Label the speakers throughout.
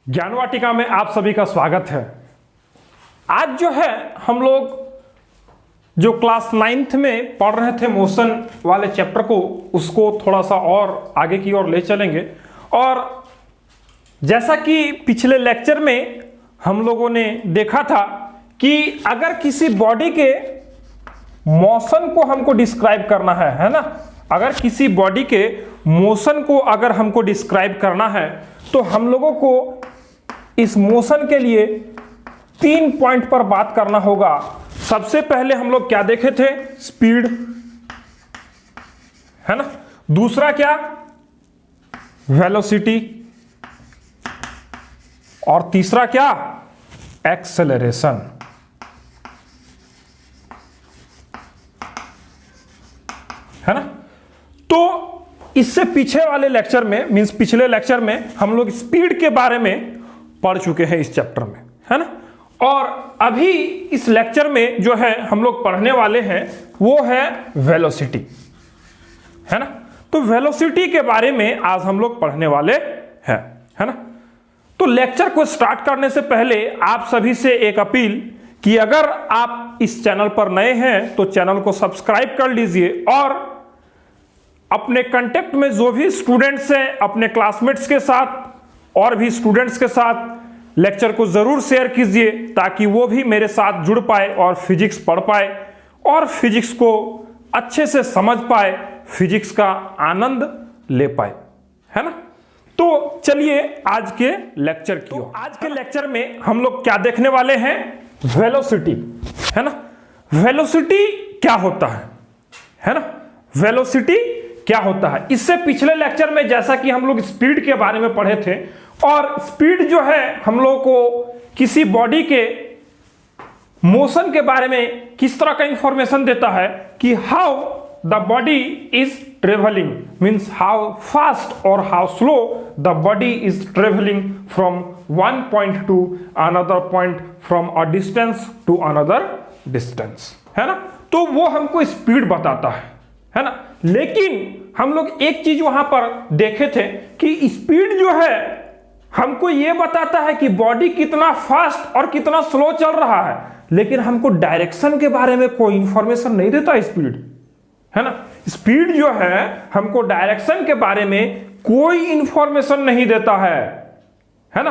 Speaker 1: ज्ञान वाटिका में आप सभी का स्वागत है। आज जो है हम लोग जो क्लास 9th में पढ़ रहे थे मोशन वाले चैप्टर को, उसको थोड़ा सा और आगे की ओर ले चलेंगे। और जैसा कि पिछले लेक्चर में हम लोगों ने देखा था कि अगर किसी बॉडी के मोशन को हमको डिस्क्राइब करना है ना, अगर किसी बॉडी के मोशन को अगर हमको डिस्क्राइब करना है तो हम लोगों को इस मोशन के लिए 3 पॉइंट पर बात करना होगा। सबसे पहले हम लोग क्या देखे थे? स्पीड, है ना। दूसरा क्या? वेलोसिटी। और तीसरा क्या? एक्सेलरेशन। है ना। तो इससे पीछे वाले लेक्चर में, मींस पिछले लेक्चर में हम लोग स्पीड के बारे में पढ़ चुके हैं इस चैप्टर में, है ना। और अभी इस लेक्चर में जो है हम लोग पढ़ने वाले हैं वो है वेलोसिटी, है ना। तो वेलोसिटी के बारे में आज हम लोग पढ़ने वाले हैं, है ना। तो लेक्चर को स्टार्ट करने से पहले आप सभी से एक अपील कि अगर आप इस चैनल पर नए हैं तो चैनल को सब्सक्राइब कर लीजिए और अपने कांटेक्ट में जो भी स्टूडेंट्स हैं अपने क्लासमेट्स के साथ और भी स्टूडेंट्स के साथ लेक्चर को जरूर शेयर कीजिए ताकि वो भी मेरे साथ जुड़ पाए और फिजिक्स पढ़ पाए और फिजिक्स को अच्छे से समझ पाए, फिजिक्स का आनंद ले पाए, है ना। तो चलिए आज के लेक्चर की ओर। आज के लेक्चर में हम लोग क्या देखने वाले हैं? वेलोसिटी, है ना। वेलोसिटी क्या होता है ना। वेलोसिटी क्या होता है? इससे पिछले लेक्चर में जैसा कि हम लोग स्पीड के बारे में पढ़े थे, और स्पीड जो है हम लोग को किसी बॉडी के मोशन के बारे में किस तरह का इंफॉर्मेशन देता है कि how the body is travelling, means how fast और how slow the body is travelling from one point to another point, from a distance to another distance, है ना। तो वो हमको स्पीड बताता है ना। लेकिन हम लोग एक चीज वहां पर देखे थे कि स्पीड जो है हमको ये बताता है कि बॉडी कितना फास्ट और कितना स्लो चल रहा है, लेकिन हमको डायरेक्शन के बारे में कोई इंफॉर्मेशन नहीं देता स्पीड, है ना। स्पीड जो है हमको डायरेक्शन के बारे में कोई इंफॉर्मेशन नहीं देता है ना।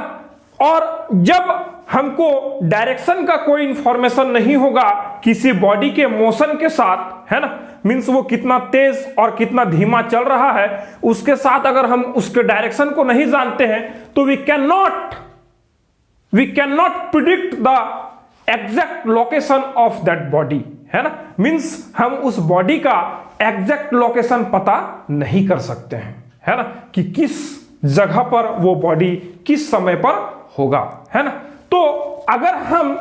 Speaker 1: और जब हमको डायरेक्शन का कोई इंफॉर्मेशन नहीं होगा किसी बॉडी के मोशन के साथ, है ना, मीन्स वो कितना तेज और कितना धीमा चल रहा है, उसके साथ अगर हम उसके डायरेक्शन को नहीं जानते हैं तो we can not predict the exact location of that body, है ना। मीन्स हम उस बॉडी का एग्जैक्ट लोकेशन पता नहीं कर सकते हैं, है ना, कि किस जगह पर वो बॉडी किस समय पर होगा, है ना। तो अगर हम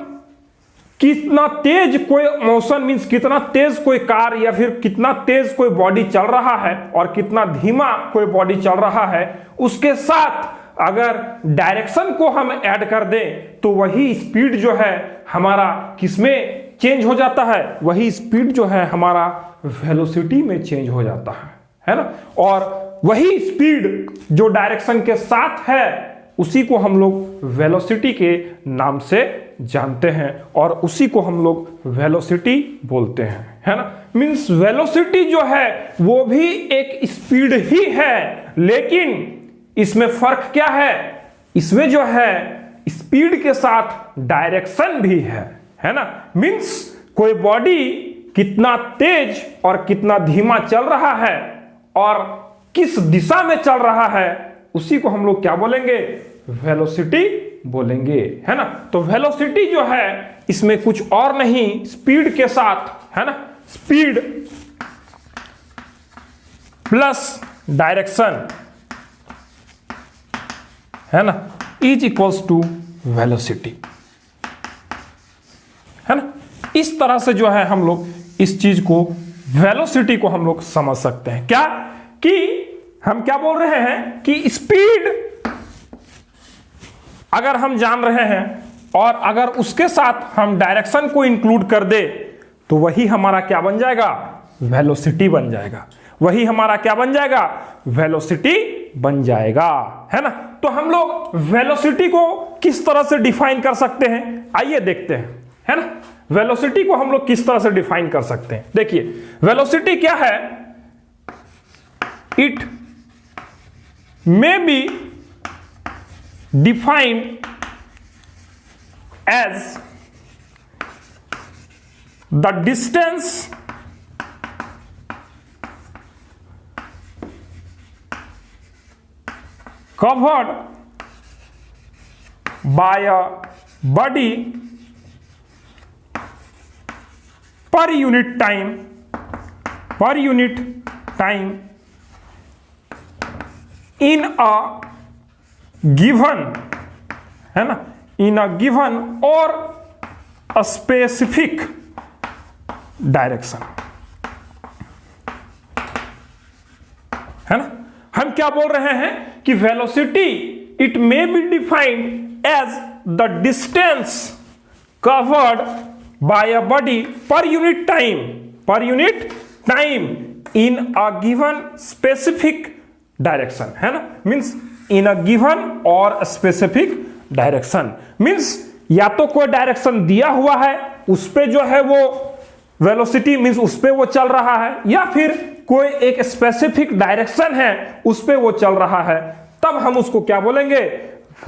Speaker 1: कितना तेज कोई मोशन, मींस कितना तेज कोई कार या फिर कितना तेज कोई बॉडी चल रहा है और कितना धीमा कोई बॉडी चल रहा है, उसके साथ अगर डायरेक्शन को हम ऐड कर दें तो वही स्पीड जो है हमारा किसमें चेंज हो जाता है? वही स्पीड जो है हमारा वेलोसिटी में चेंज हो जाता है ना। और वही स्पीड जो डायरेक्शन के साथ है उसी को हम लोग वेलोसिटी के नाम से जानते हैं और उसी को हम लोग वेलोसिटी बोलते हैं, है ना। मींस वेलोसिटी जो है वो भी एक स्पीड ही है, लेकिन इसमें फर्क क्या है? इसमें जो है स्पीड के साथ डायरेक्शन भी है ना। मींस कोई बॉडी कितना तेज और कितना धीमा चल रहा है और किस दिशा में चल रहा है, उसी को हम लोग क्या बोलेंगे? वेलोसिटी बोलेंगे, है ना। तो वेलोसिटी जो है इसमें कुछ और नहीं, स्पीड के साथ, है ना, स्पीड प्लस डायरेक्शन, है ना, इज इक्वल्स टू वेलोसिटी, है ना। इस तरह से जो है हम लोग इस चीज को, वेलोसिटी को हम लोग समझ सकते हैं। क्या कि हम क्या बोल रहे हैं कि स्पीड अगर हम जान रहे हैं और अगर उसके साथ हम डायरेक्शन को इंक्लूड कर दे तो वही हमारा क्या बन जाएगा? वेलोसिटी बन जाएगा। वही हमारा क्या बन जाएगा? वेलोसिटी बन जाएगा, है ना। तो हम लोग वेलोसिटी को किस तरह से डिफाइन कर सकते हैं, आइए देखते हैं, है ना। वेलोसिटी को हम लोग किस तरह से डिफाइन कर सकते हैं, देखिए वेलोसिटी क्या है, it may be defined as the distance covered by a body per unit time in a given, है ना, in a given or a specific direction, है ना। हम क्या बोल रहे हैं कि velocity it may be defined as the distance covered by a body per unit time in a given specific direction, है ना, मींस इन अ गिवन और स्पेसिफिक डायरेक्शन, मींस या तो कोई डायरेक्शन दिया हुआ है उस पे जो है वो वेलोसिटी मींस उस पे वो चल रहा है, या फिर कोई एक स्पेसिफिक डायरेक्शन है उस पे वो चल रहा है, तब हम उसको क्या बोलेंगे,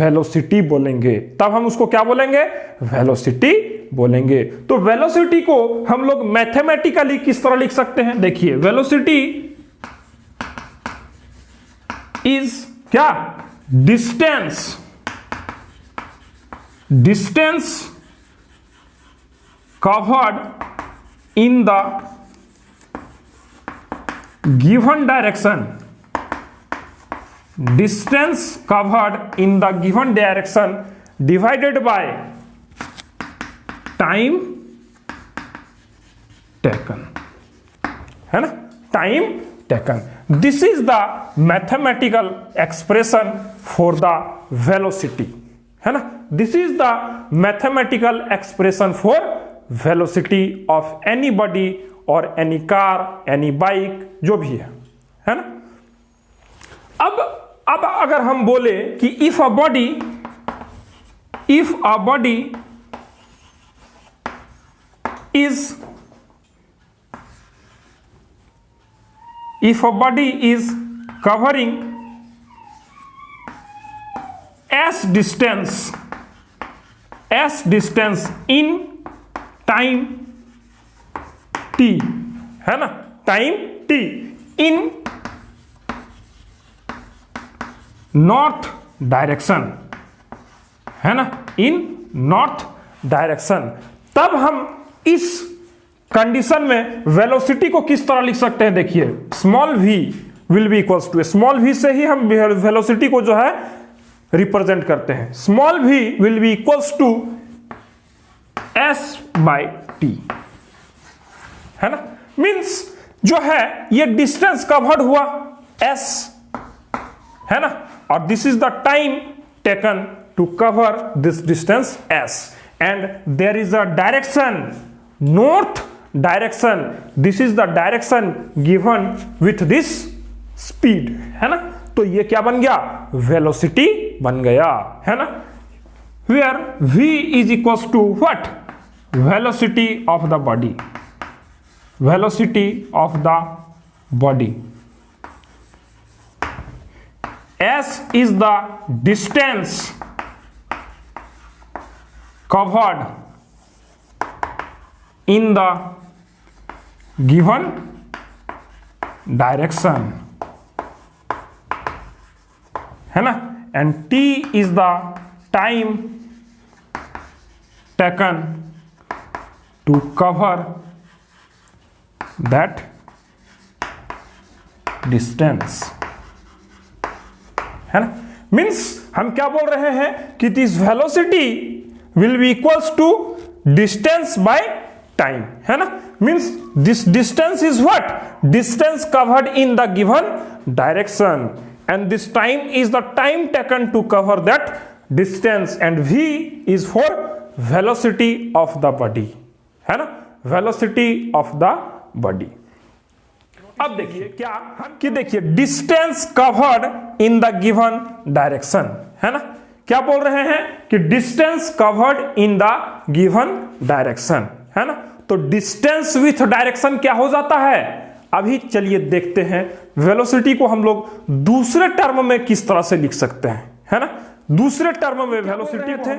Speaker 1: वेलोसिटी बोलेंगे, तब हम उसको क्या बोलेंगे, वेलोसिटी बोलेंगे। तो वेलोसिटी को हम लोग मैथमेटिकली किस तरह लिख सकते हैं, देखिए वेलोसिटी इज क्या, distance covered in the given direction, distance covered in the given direction divided by time taken, है ना, time taken. This is the mathematical expression for the velocity, है ना, this is the mathematical expression for velocity of any body और any car, any bike, जो भी है ना। अब अगर हम बोले कि if a body is covering S distance in time t, है ना, टाइम t इन नॉर्थ डायरेक्शन, है ना, इन नॉर्थ डायरेक्शन, तब हम इस कंडीशन में वेलोसिटी को किस तरह लिख सकते हैं, देखिए small v will be equals to, small v से ही हम वेलोसिटी को जो है रिप्रेजेंट करते हैं, small v will be equals to s by t, है ना, मींस जो है ये डिस्टेंस कवर्ड हुआ s, है ना, और this is the time taken to cover this distance s, and there is a direction, north direction, this is the direction given with this speed, है ना, तो ये क्या बन गया, वेलोसिटी बन गया, है ना, where v is equals to what, velocity of the body, s is the distance covered in the given direction, है ना, and t is the time taken to cover that distance, है ना, मीन्स हम क्या बोल रहे हैं कि this velocity will be equals to distance by time, है ना, means this distance is what, distance covered in the given direction, and this time is the time taken to cover that distance, and v is for velocity of the body, है ना, velocity of the body. अब देखिए क्या कि देखिए distance covered in the given direction, है ना। क्या बोल रहे हैं कि distance covered in the given direction, है ना। तो डिस्टेंस विथ डायरेक्शन क्या हो जाता है, अभी चलिए देखते हैं वेलोसिटी को हम लोग दूसरे टर्म में किस तरह से लिख सकते हैं, है ना। दूसरे टर्म में वेलोसिटी थे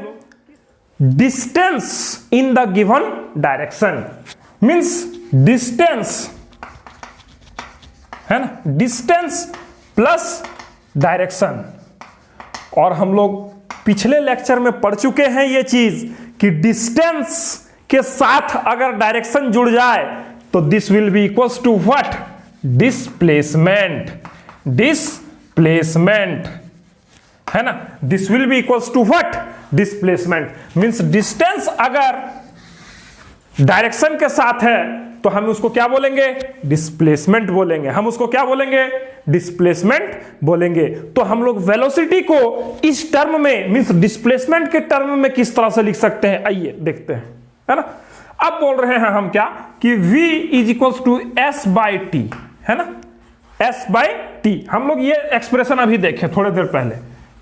Speaker 1: distance in the given direction, means distance, है ना, डिस्टेंस प्लस डायरेक्शन। और हम लोग पिछले लेक्चर में पढ़ चुके हैं ये चीज कि डिस्टेंस के साथ अगर डायरेक्शन जुड़ जाए तो this will be equals to what, displacement, displacement, है ना। This will be equals to what, displacement. Means distance अगर डायरेक्शन के साथ है तो हम उसको क्या बोलेंगे, डिस्प्लेसमेंट बोलेंगे। हम उसको क्या बोलेंगे, डिस्प्लेसमेंट बोलेंगे। तो हम लोग वेलोसिटी को इस टर्म में मींस डिस्प्लेसमेंट के टर्म में किस तरह से लिख सकते हैं, आइए देखते हैं, है ना। अब बोल रहे हैं हम क्या कि v is equals to s by t, है ना, एस बाई टी। हम लोग ये एक्सप्रेशन अभी देखे थोड़ी देर पहले,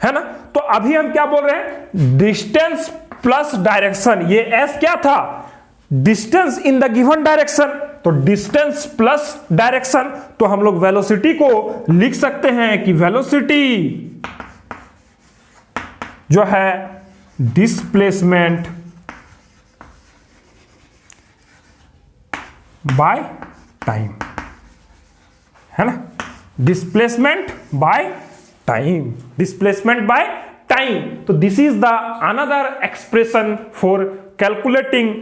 Speaker 1: है ना। तो अभी हम क्या बोल रहे हैं, डिस्टेंस प्लस डायरेक्शन। ये एस क्या था, distance in the given direction, तो डिस्टेंस प्लस डायरेक्शन। तो हम लोग वेलोसिटी को लिख सकते हैं कि वेलोसिटी जो है डिस्प्लेसमेंट बाय टाइम, है ना, displacement by time, displacement by time. तो this is the another expression for calculating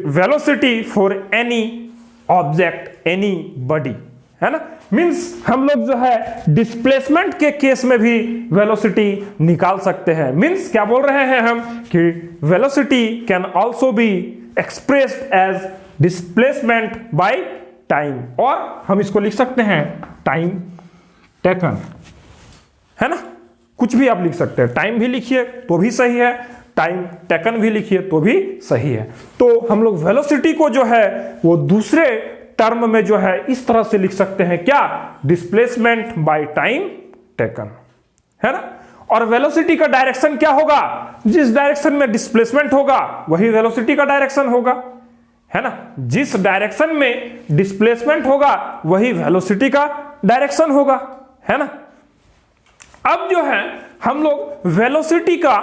Speaker 1: velocity for any object, any body, है ना। मींस हम लोग जो है डिस्प्लेसमेंट के केस में भी वेलोसिटी निकाल सकते हैं। मींस क्या बोल रहे हैं हम कि velocity can also be expressed as displacement by time, और हम इसको लिख सकते हैं टाइम टेकन, है ना। कुछ भी आप लिख सकते हैं, टाइम भी लिखिए तो भी सही है, टाइम टेकन भी लिखिए तो भी सही है। तो हम लोग वेलोसिटी को जो है वो दूसरे टर्म में जो है इस तरह से लिख सकते हैं, क्या, डिस्प्लेसमेंट बाय टाइम टेकन, है ना। और वेलोसिटी का डायरेक्शन क्या होगा, जिस डायरेक्शन में डिस्प्लेसमेंट होगा वही वेलोसिटी का डायरेक्शन होगा, है ना। जिस डायरेक्शन में डिस्प्लेसमेंट होगा वही वेलोसिटी का डायरेक्शन होगा, है ना। अब जो है हम लोग वेलोसिटी का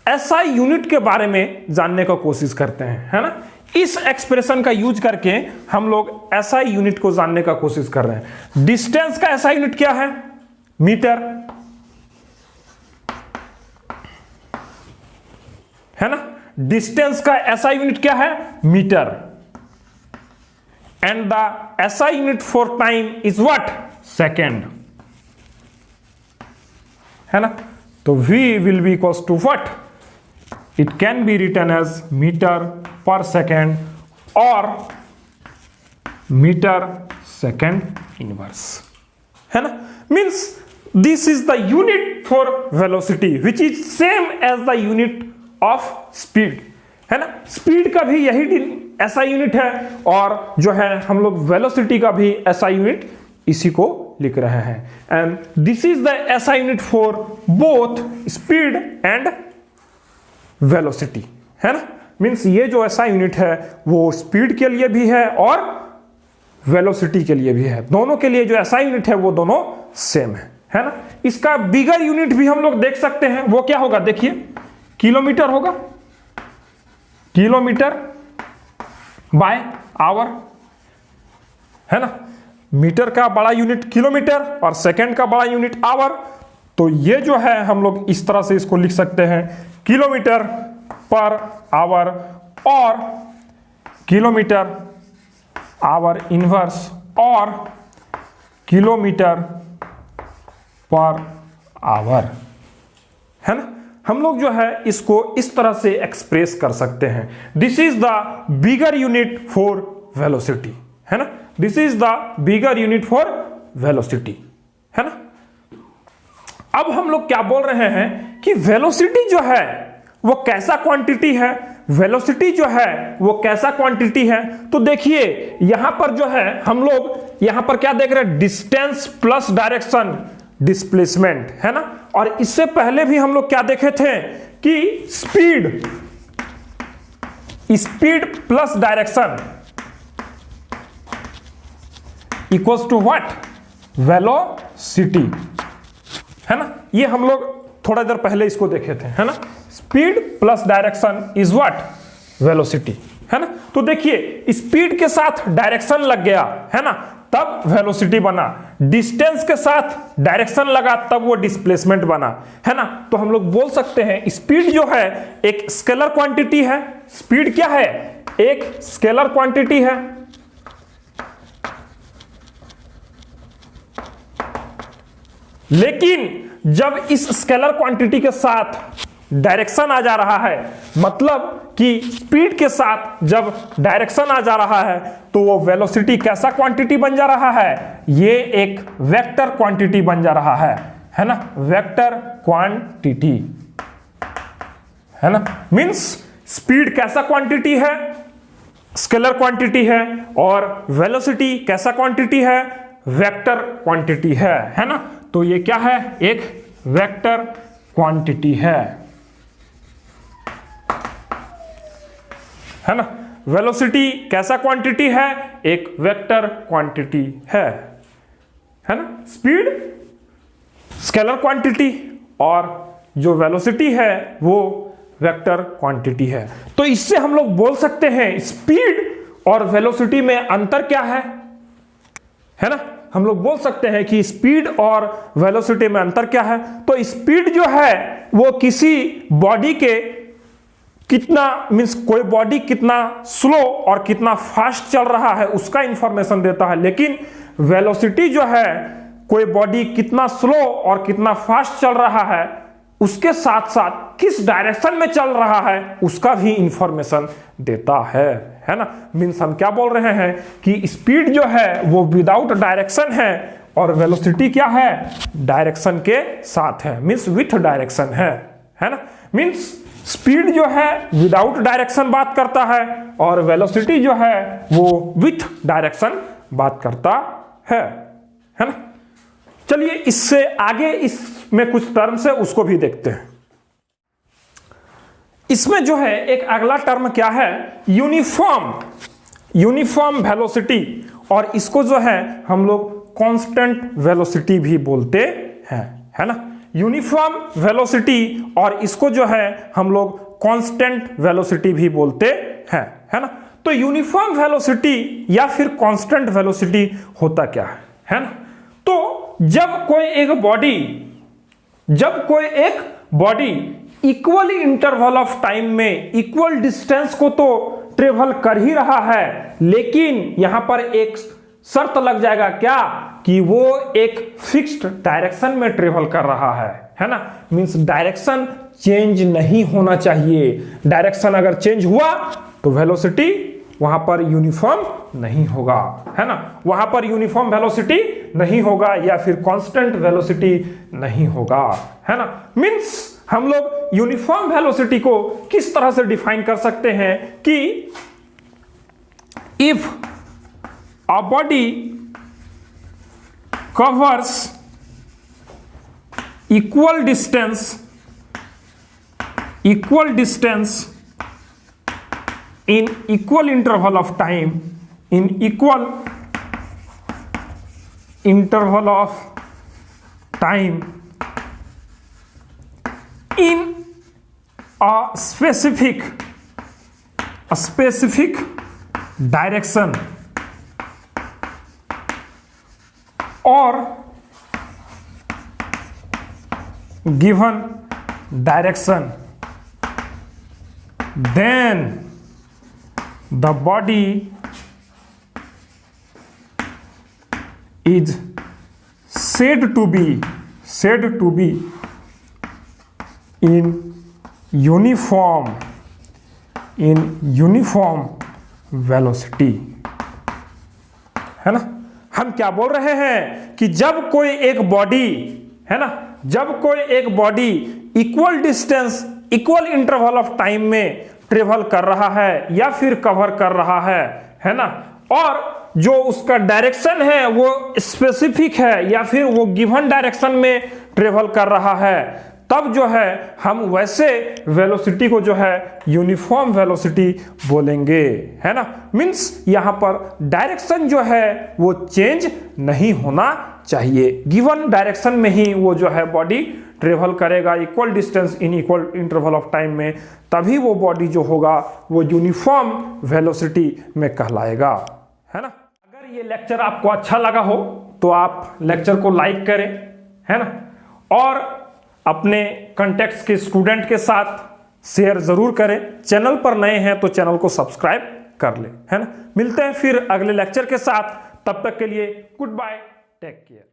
Speaker 1: एसआई यूनिट के बारे में जानने का कोशिश करते हैं, है ना। इस एक्सप्रेशन का यूज करके हम लोग एसआई यूनिट को जानने का कोशिश कर रहे हैं। डिस्टेंस का एसआई यूनिट क्या है, मीटर, है ना। डिस्टेंस का एसआई यूनिट क्या है, metre. And the SI unit for time is what, second, है ना। तो v will be equals to what, it can be written as meter per second or meter second inverse, है ना। Means this is the unit for velocity which is same as the unit of speed, है ना। Speed का भी यही ऐसा unit है और जो है हम लोग वेलोसिटी का भी ऐसा यूनिट इसी को लिख रहे हैं। And this is the SI unit for both speed and velocity, है ना। मींस ये जो एसआई यूनिट है वो स्पीड के लिए भी है और वेलोसिटी के लिए भी है। दोनों के लिए जो एसआई यूनिट है वो दोनों सेम है ना। इसका बिगर यूनिट भी हम लोग देख सकते हैं, वो क्या होगा, देखिए किलोमीटर होगा, किलोमीटर बाय आवर, है ना। मीटर का बड़ा यूनिट किलोमीटर और सेकंड का बड़ा यूनिट आवर। तो ये जो है हम लोग इस तरह से इसको लिख सकते हैं, किलोमीटर पर आवर और किलोमीटर आवर इनवर्स और किलोमीटर पर आवर, है ना। हम लोग जो है इसको इस तरह से एक्सप्रेस कर सकते हैं। This is the bigger unit for velocity, है ना। This is the bigger unit for velocity, है ना। अब हम लोग क्या बोल रहे हैं कि वेलोसिटी जो है वो कैसा क्वांटिटी है, वेलोसिटी जो है वो कैसा क्वांटिटी है। तो देखिए यहां पर जो है हम लोग यहां पर क्या देख रहे हैं, डिस्टेंस प्लस डायरेक्शन, डिस्प्लेसमेंट, है ना। और इससे पहले भी हम लोग क्या देखे थे कि speed plus direction equals to what, velocity, है ना। ये हम लोग थोड़ा देर पहले इसको देखे थे, है ना। Speed plus direction is what, velocity, है ना। तो देखिए स्पीड के साथ डायरेक्शन लग गया, है ना, तब वेलोसिटी बना। डिस्टेंस के साथ डायरेक्शन लगा तब वो डिस्प्लेसमेंट बना, है ना। तो हम लोग बोल सकते हैं स्पीड जो है एक स्केलर क्वांटिटी है। स्पीड क्या है, एक स्केलर क्वांटिटी है। लेकिन जब इस स्केलर क्वांटिटी के साथ डायरेक्शन आ जा रहा है, मतलब कि स्पीड के साथ जब डायरेक्शन आ जा रहा है, तो वो वेलोसिटी कैसा क्वांटिटी बन जा रहा है, ये एक वेक्टर क्वांटिटी बन जा रहा है ना, वेक्टर क्वांटिटी, है ना। मींस स्पीड कैसा क्वांटिटी है, स्केलर क्वांटिटी है, और वेलोसिटी कैसा क्वांटिटी है, वेक्टर क्वांटिटी है ना। तो ये क्या है, एक वेक्टर क्वांटिटी है ना। वेलोसिटी कैसा क्वांटिटी है, एक वेक्टर क्वांटिटी है ना। स्पीड स्केलर क्वांटिटी और जो वेलोसिटी है वो वेक्टर क्वांटिटी है। तो इससे हम लोग बोल सकते हैं स्पीड और वेलोसिटी में अंतर क्या है ना। हम लोग बोल सकते हैं कि स्पीड और वेलोसिटी में अंतर क्या है। तो स्पीड जो है वो किसी बॉडी के कितना, मींस कोई बॉडी कितना स्लो और कितना फास्ट चल रहा है उसका इंफॉर्मेशन देता है। लेकिन वेलोसिटी जो है कोई बॉडी कितना स्लो और कितना फास्ट चल रहा है उसके साथ साथ किस डायरेक्शन में चल रहा है उसका भी इंफॉर्मेशन देता है ना। मींस हम क्या बोल रहे हैं कि स्पीड जो है वो विदाउट डायरेक्शन है और वेलोसिटी क्या है, डायरेक्शन के साथ है, मींस विथ डायरेक्शन है ना। मींस स्पीड जो है विदाउट डायरेक्शन बात करता है और वेलोसिटी जो है वो विथ डायरेक्शन बात करता है ना। चलिए इससे आगे इसमें कुछ टर्म्स है उसको भी देखते हैं। इसमें जो है एक अगला टर्म क्या है, यूनिफॉर्म वेलोसिटी, और इसको जो है हम लोग कांस्टेंट वेलोसिटी भी बोलते हैं, है ना। यूनिफॉर्म वेलोसिटी और इसको जो है हम लोग कांस्टेंट वेलोसिटी भी बोलते हैं, है ना। तो यूनिफॉर्म वेलोसिटी या फिर कांस्टेंट वेलोसिटी होता क्या है ना। तो जब कोई एक body equal interval of time में इक्वल डिस्टेंस को तो ट्रेवल कर ही रहा है, लेकिन यहां पर एक शर्त लग जाएगा क्या, कि वो एक फिक्स्ड डायरेक्शन में ट्रेवल कर रहा है ना। मींस डायरेक्शन चेंज नहीं होना चाहिए। डायरेक्शन अगर चेंज हुआ तो वेलोसिटी वहां पर यूनिफॉर्म नहीं होगा, है ना। वहां पर यूनिफॉर्म वेलोसिटी नहीं होगा या फिर कांस्टेंट वेलोसिटी नहीं होगा, है ना। मींस हम लोग यूनिफॉर्म वेलोसिटी को किस तरह से डिफाइन कर सकते हैं कि if a body covers equal distance in equal interval of time, in equal interval of time in a specific direction or given direction, then the body is said to be in uniform velocity, है ना। हम क्या बोल रहे हैं कि जब कोई एक बॉडी, है ना, जब कोई एक body equal distance equal interval of time में ट्रेवल कर रहा है या फिर कवर कर रहा है ना, और जो उसका डायरेक्शन है वो स्पेसिफिक है या फिर वो गिवन डायरेक्शन में ट्रेवल कर रहा है, तब जो है हम वैसे वेलोसिटी को जो है यूनिफॉर्म वेलोसिटी बोलेंगे, है ना। मींस यहां पर डायरेक्शन जो है वो चेंज नहीं होना चाहिए, गिवन डायरेक्शन में ही वो जो है बॉडी ट्रेवल करेगा equal distance in equal interval of time में, तभी वो बॉडी जो होगा वो यूनिफॉर्म वेलोसिटी में कहलाएगा, है ना। अगर ये लेक्चर आपको अच्छा लगा हो तो आप लेक्चर को लाइक करें, है ना, और अपने कॉन्टेक्ट्स के स्टूडेंट के साथ शेयर जरूर करें। चैनल पर नए हैं तो चैनल को सब्सक्राइब कर लें, है ना। मिलते हैं फिर अगले लेक्चर के साथ, तब तक के लिए गुड बाय, टेक केयर।